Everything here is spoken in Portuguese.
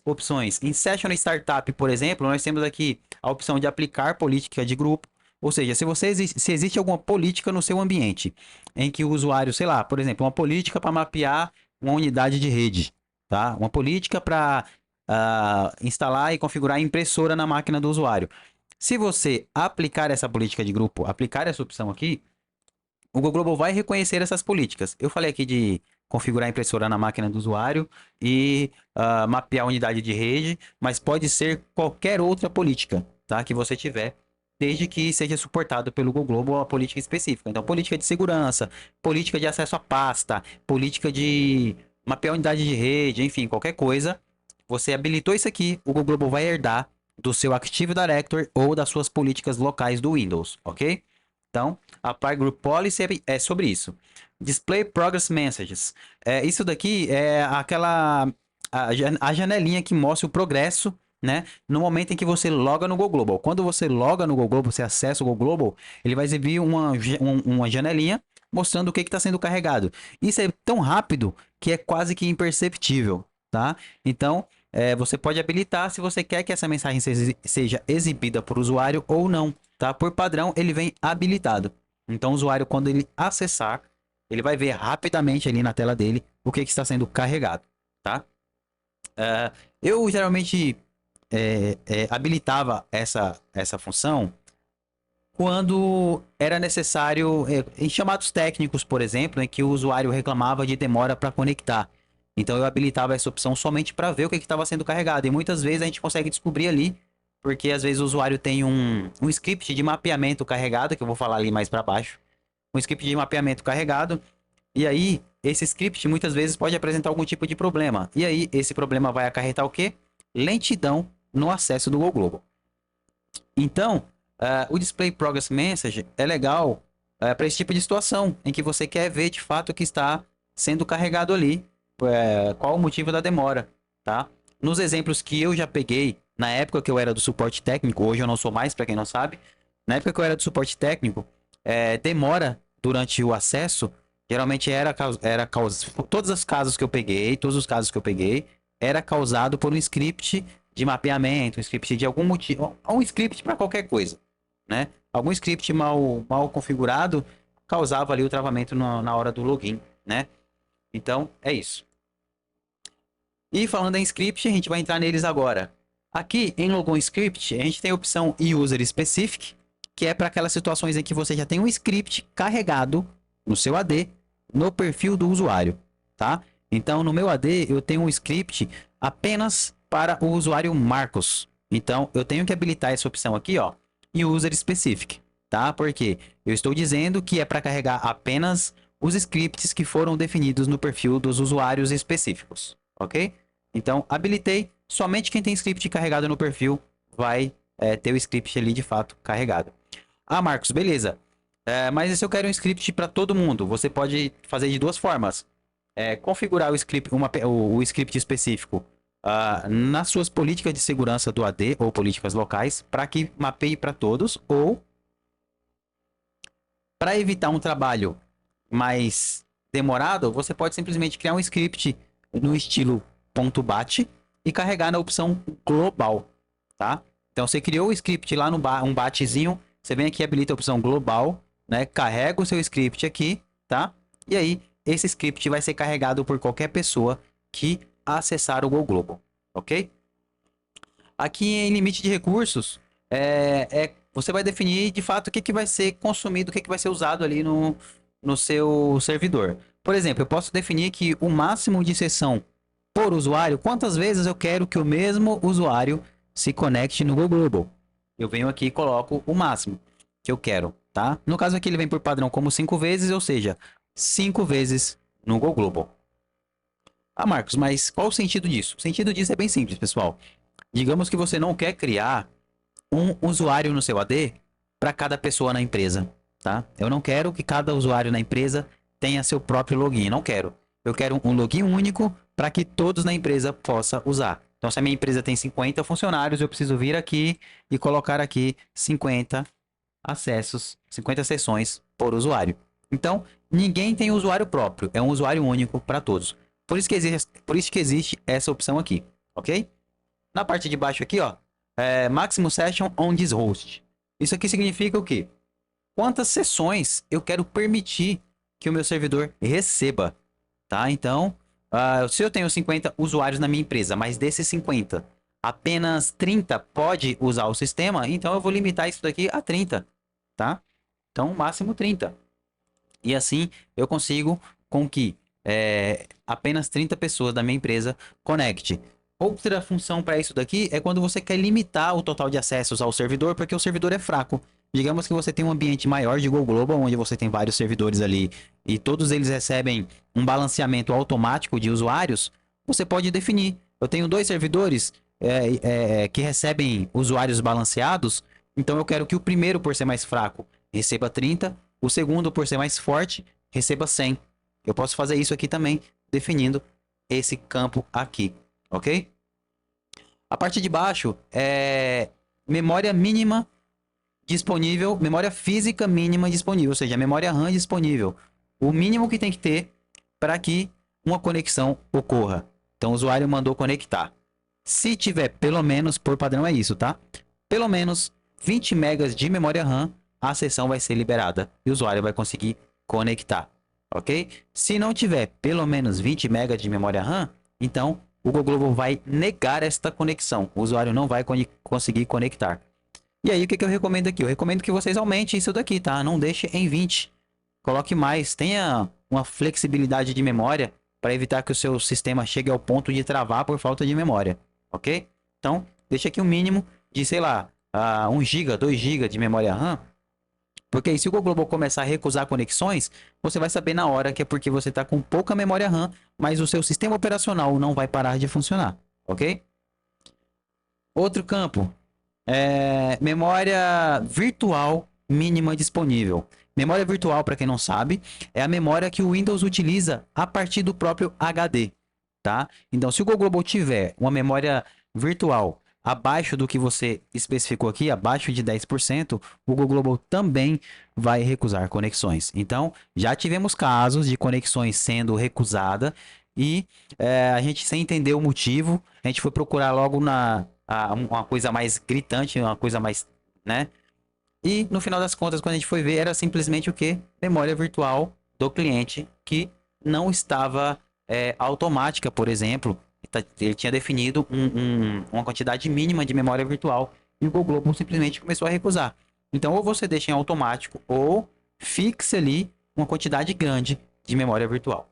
opções. Em Session Startup, por exemplo, nós temos aqui a opção de aplicar política de grupo. Ou seja, se existe alguma política no seu ambiente em que o usuário, sei lá, por exemplo, uma política para mapear uma unidade de rede, tá? Uma política para instalar e configurar a impressora na máquina do usuário. Se você aplicar essa política de grupo, aplicar essa opção aqui, o Google Global vai reconhecer essas políticas. Eu falei aqui de configurar a impressora na máquina do usuário e mapear a unidade de rede, mas pode ser qualquer outra política, tá? Que você tiver, desde que seja suportado pelo Google Global a política específica. Então, política de segurança, política de acesso à pasta, política de mapear a unidade de rede, enfim, qualquer coisa. Você habilitou isso aqui, o Google Global vai herdar do seu Active Directory ou das suas políticas locais do Windows, ok? Então, Apply Group Policy é sobre isso. Display Progress Messages. Isso daqui é a janelinha que mostra o progresso, né? No momento em que você loga no Go Global. Quando você loga no Go Global, você acessa o Go Global, ele vai exibir uma janelinha mostrando o que está sendo carregado. Isso é tão rápido que é quase que imperceptível, tá? Então, você pode habilitar se você quer que essa mensagem seja exibida por usuário ou não, tá? Por padrão, ele vem habilitado. Então, o usuário, quando ele acessar, ele vai ver rapidamente ali na tela dele o que está sendo carregado, tá? Eu geralmente habilitava essa função quando era necessário, em chamados técnicos, por exemplo, em que o usuário reclamava de demora para conectar. Então eu habilitava essa opção somente para ver o que estava sendo carregado. E muitas vezes a gente consegue descobrir ali, porque às vezes o usuário tem um script de mapeamento carregado, que eu vou falar ali mais para baixo. Um script de mapeamento carregado. E aí, esse script muitas vezes pode apresentar algum tipo de problema. E aí, esse problema vai acarretar o quê? Lentidão no acesso do Go Global. Então, o Display Progress Message é legal para esse tipo de situação, em que você quer ver de fato o que está sendo carregado ali, qual o motivo da demora, tá? Nos exemplos que eu já peguei, na época que eu era do suporte técnico, hoje eu não sou mais, para quem não sabe, na época que eu era do suporte técnico, demora durante o acesso, geralmente todos os casos que eu peguei, era causado por um script de mapeamento, um script de algum motivo, um script para qualquer coisa, né? Algum script mal configurado causava ali o travamento na hora do login, né? Então, é isso. E falando em script, a gente vai entrar neles agora. Aqui em Logon Script, a gente tem a opção User Specific, que é para aquelas situações em que você já tem um script carregado no seu AD, no perfil do usuário, tá? Então, no meu AD, eu tenho um script apenas para o usuário Marcos. Então, eu tenho que habilitar essa opção aqui, ó, User Specific, tá? Porque eu estou dizendo que é para carregar apenas os scripts que foram definidos no perfil dos usuários específicos, ok? Então, habilitei. Somente quem tem script carregado no perfil vai ter o script ali de fato carregado. Ah, Marcos, beleza. Mas se eu quero um script para todo mundo, você pode fazer de duas formas. Configurar o script específico nas suas políticas de segurança do AD ou políticas locais para que mapeie para todos, ou para evitar um trabalho mais demorado, você pode simplesmente criar um script no estilo .bat e carregar na opção global, tá? Então você criou o script lá no um batzinho, você vem aqui e habilita a opção global, né? Carrega o seu script aqui, tá? E aí esse script vai ser carregado por qualquer pessoa que acessar o Go Global, ok? Aqui em limite de recursos, você vai definir de fato o que vai ser consumido, o que vai ser usado ali no seu servidor. Por exemplo, eu posso definir que o máximo de sessão por usuário, quantas vezes eu quero que o mesmo usuário se conecte no Go Global. Eu venho aqui e coloco o máximo que eu quero, tá? No caso aqui ele vem por padrão como 5 vezes, ou seja, 5 vezes no Go Global. Ah, Marcos, mas qual o sentido disso? O sentido disso é bem simples, pessoal. Digamos que você não quer criar um usuário no seu AD para cada pessoa na empresa, tá? Eu não quero que cada usuário na empresa tenha seu próprio login, não quero. Eu quero um login único para que todos na empresa possam usar. Então, se a minha empresa tem 50 funcionários, eu preciso vir aqui e colocar aqui 50 acessos, 50 sessões por usuário. Então, ninguém tem usuário próprio, é um usuário único para todos. Por isso que existe essa opção aqui, ok? Na parte de baixo aqui, ó, maximum session on this host. Isso aqui significa o quê? Quantas sessões eu quero permitir que o meu servidor receba, tá? Então, se eu tenho 50 usuários na minha empresa, mas desses 50, apenas 30 pode usar o sistema, então eu vou limitar isso daqui a 30, tá? Então, máximo 30. E assim eu consigo com que apenas 30 pessoas da minha empresa conecte. Outra função para isso daqui é quando você quer limitar o total de acessos ao servidor, porque o servidor é fraco. Digamos que você tem um ambiente maior de Go Global, onde você tem vários servidores ali e todos eles recebem um balanceamento automático de usuários. Você pode definir: eu tenho dois servidores que recebem usuários balanceados, então eu quero que o primeiro, por ser mais fraco, receba 30, o segundo, por ser mais forte, receba 100. Eu posso fazer isso aqui também, definindo esse campo aqui, ok? A parte de baixo é memória mínima disponível, memória física mínima disponível, ou seja, a memória RAM disponível. O mínimo que tem que ter para que uma conexão ocorra. Então o usuário mandou conectar. Se tiver pelo menos, por padrão é isso, tá? Pelo menos 20 megas de memória RAM, a sessão vai ser liberada e o usuário vai conseguir conectar, ok? Se não tiver pelo menos 20 megas de memória RAM, então o Go Global vai negar esta conexão. O usuário não vai conseguir conectar. E aí, o que eu recomendo aqui? Eu recomendo que vocês aumentem isso daqui, tá? Não deixe em 20. Coloque mais. Tenha uma flexibilidade de memória para evitar que o seu sistema chegue ao ponto de travar por falta de memória, ok? Então, deixa aqui um mínimo de, sei lá, 1 GB, 2 GB de memória RAM. Porque aí, se o Go Global começar a recusar conexões, você vai saber na hora que é porque você está com pouca memória RAM, mas o seu sistema operacional não vai parar de funcionar, ok? Outro campo, memória virtual mínima disponível. Memória virtual, para quem não sabe, é a memória que o Windows utiliza a partir do próprio HD, tá? Então, se o Go Global tiver uma memória virtual abaixo do que você especificou aqui, abaixo de 10%, o Go Global também vai recusar conexões. Então, já tivemos casos de conexões sendo recusada e a gente, sem entender o motivo, a gente foi procurar logo uma coisa mais gritante, uma coisa mais, né? E no final das contas, quando a gente foi ver, era simplesmente o que? Memória virtual do cliente que não estava automática, por exemplo. Ele tinha definido uma quantidade mínima de memória virtual e o Google Global simplesmente começou a recusar. Então, ou você deixa em automático ou fixe ali uma quantidade grande de memória virtual.